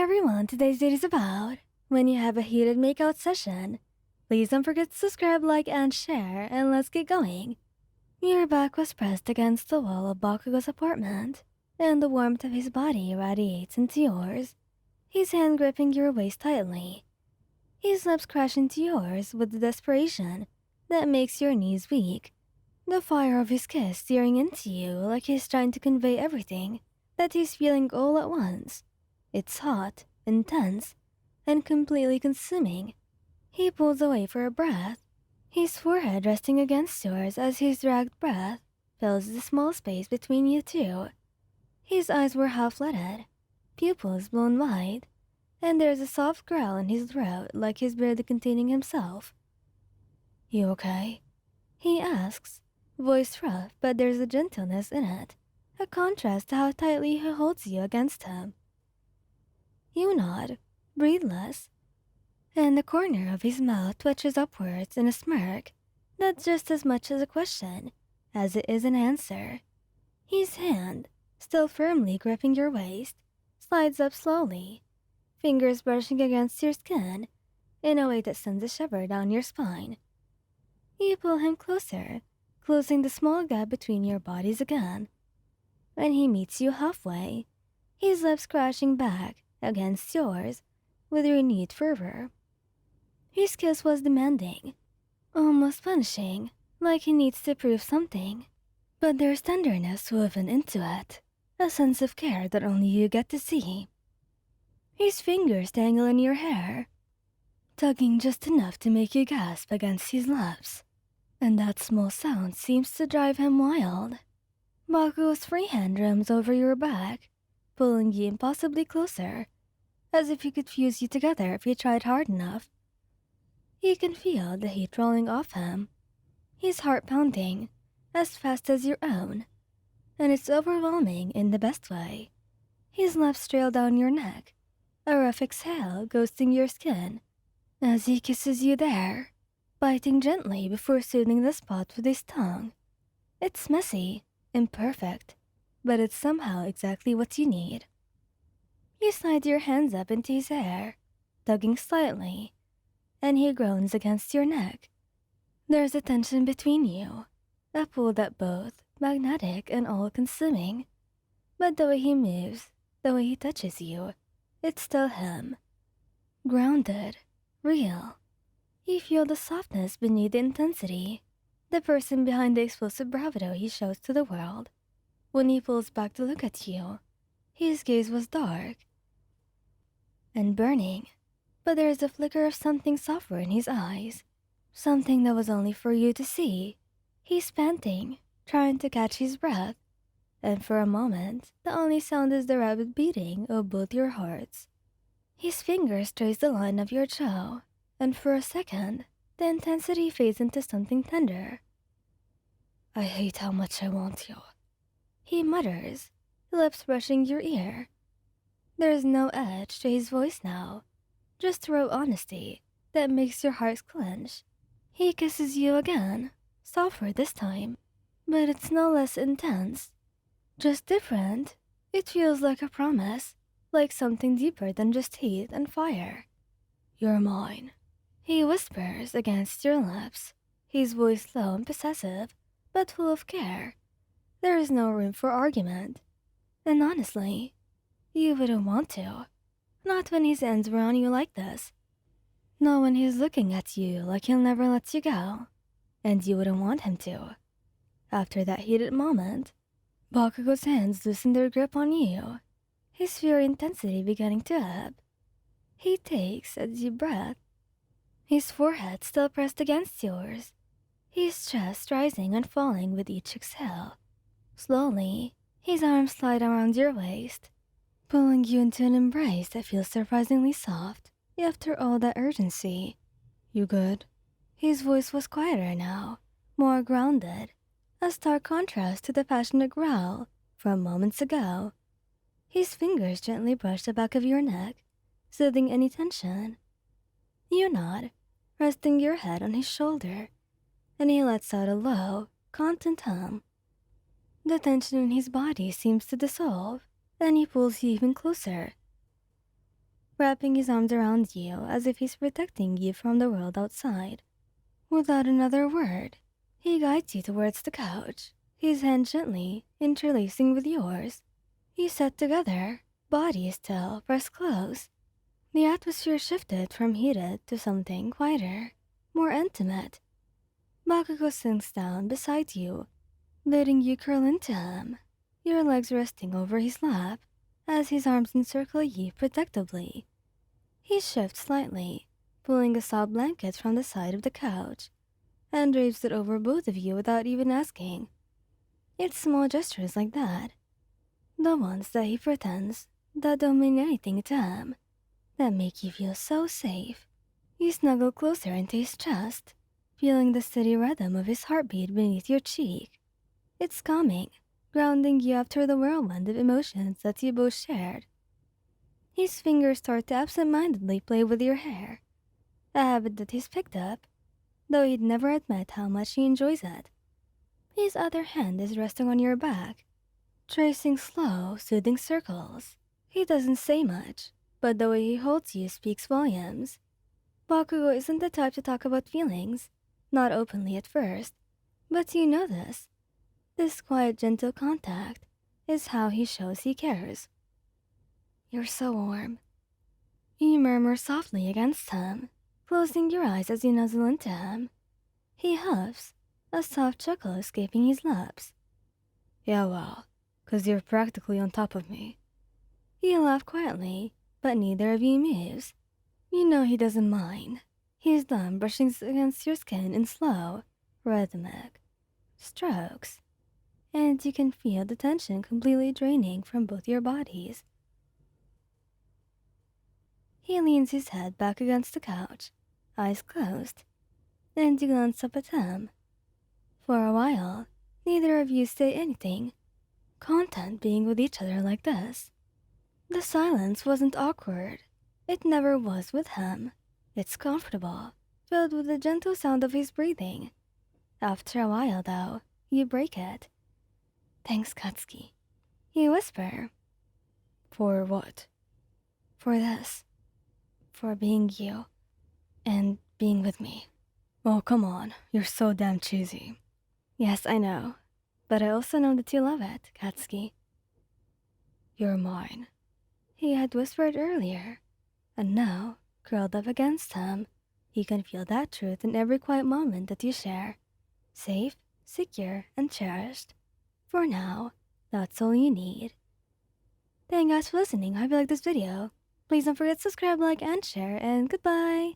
everyone, today's date is about when you have a heated makeout session. Please don't forget to subscribe, like, and share, and let's get going. Your back was pressed against the wall of Bakugou's apartment, and the warmth of his body radiates into yours, his hand gripping your waist tightly. His lips crash into yours with the desperation that makes your knees weak, the fire of his kiss searing into you like he's trying to convey everything that he's feeling all at once. It's hot, intense, and completely consuming. He pulls away for a breath, his forehead resting against yours as his dragged breath fills the small space between you two. His eyes were half-lidded, pupils blown wide, and there's a soft growl in his throat like he's barely containing himself. "You okay?" he asks, voice rough, but there's a gentleness in it, a contrast to how tightly he holds you against him. You nod, breathless, and the corner of his mouth twitches upwards in a smirk that's just as much as a question as it is an answer. His hand, still firmly gripping your waist, slides up slowly, fingers brushing against your skin in a way that sends a shiver down your spine. You pull him closer, closing the small gap between your bodies again. When he meets you halfway, his lips crashing back against yours with renewed fervor. His kiss was demanding, almost punishing, like he needs to prove something. But there's tenderness woven into it, a sense of care that only you get to see. His fingers tangle in your hair, tugging just enough to make you gasp against his lips, and that small sound seems to drive him wild. Bakugou's free hand roams over your back, pulling you impossibly closer, as if he could fuse you together if he tried hard enough. You can feel the heat rolling off him, his heart pounding as fast as your own, and it's overwhelming in the best way. His lips trail down your neck, a rough exhale ghosting your skin as he kisses you there, biting gently before soothing the spot with his tongue. It's messy, imperfect, but it's somehow exactly what you need. You slide your hands up into his hair, tugging slightly, and he groans against your neck. There's a tension between you, a pull that both magnetic and all-consuming. But the way he moves, the way he touches you, it's still him. Grounded, real. You feel the softness beneath the intensity, the person behind the explosive bravado he shows to the world. When he pulls back to look at you, his gaze was dark and burning, but there's a flicker of something softer in his eyes, something that was only for you to see. He's panting, trying to catch his breath, and for a moment, the only sound is the rapid beating of both your hearts. His fingers trace the line of your jaw, and for a second, the intensity fades into something tender. "I hate how much I want you," he mutters, lips brushing your ear. There's no edge to his voice now, just raw honesty that makes your heart clench. He kisses you again, softer this time, but it's no less intense. Just different. It feels like a promise, like something deeper than just heat and fire. "You're mine," he whispers against your lips, his voice low and possessive, but full of care. There is no room for argument. And honestly, you wouldn't want to. Not when his hands were on you like this. Not when he's looking at you like he'll never let you go. And you wouldn't want him to. After that heated moment, Bakugou's hands loosen their grip on you, his fury intensity beginning to ebb. He takes a deep breath, his forehead still pressed against yours, his chest rising and falling with each exhale. Slowly, his arms slide around your waist, pulling you into an embrace that feels surprisingly soft after all that urgency. "You good?" His voice was quieter now, more grounded, a stark contrast to the passionate growl from moments ago. His fingers gently brush the back of your neck, soothing any tension. You nod, resting your head on his shoulder, and he lets out a low, content hum. The tension in his body seems to dissolve, and he pulls you even closer. wrapping his arms around you as if he's protecting you from the world outside. Without another word, he guides you towards the couch, his hand gently interlacing with yours. You sat together, bodies still pressed close. The atmosphere shifted from heated to something quieter, more intimate. Bakugou sinks down beside you, letting you curl into him, your legs resting over his lap as his arms encircle you protectively. He shifts slightly, pulling a soft blanket from the side of the couch, and drapes it over both of you without even asking. It's small gestures like that, the ones that he pretends that don't mean anything to him, that make you feel so safe. You snuggle closer into his chest, feeling the steady rhythm of his heartbeat beneath your cheek. It's calming, grounding you after the whirlwind of emotions that you both shared. His fingers start to absent-mindedly play with your hair, a habit that he's picked up, though he'd never admit how much he enjoys it. His other hand is resting on your back, tracing slow, soothing circles. He doesn't say much, but the way he holds you speaks volumes. Bakugou isn't the type to talk about feelings, not openly at first, but you know this. This quiet, gentle contact is how he shows he cares. You're so warm. You murmur softly against him, closing your eyes as you nuzzle into him. He huffs, a soft chuckle escaping his lips. Yeah, well, 'cause you're practically on top of me. You laugh quietly, but neither of you moves. You know he doesn't mind. His thumb brushing against your skin in slow, rhythmic strokes, and you can feel the tension completely draining from both your bodies. He leans his head back against the couch, eyes closed, and you glance up at him. For a while, neither of you say anything, content being with each other like this. The silence wasn't awkward. It never was with him. It's comfortable, filled with the gentle sound of his breathing. After a while, though, you break it. Thanks, Katsuki. You whisper. For what? For this. For being you. And being with me. Oh, come on. You're so damn cheesy. Yes, I know. But I also know that you love it, Katsuki. You're mine. He had whispered earlier. And now, curled up against him, you can feel that truth in every quiet moment that you share. Safe, secure, and cherished. For now, that's all you need. Thank you guys for listening. I hope you liked this video. Please don't forget to subscribe, like, and share, and goodbye!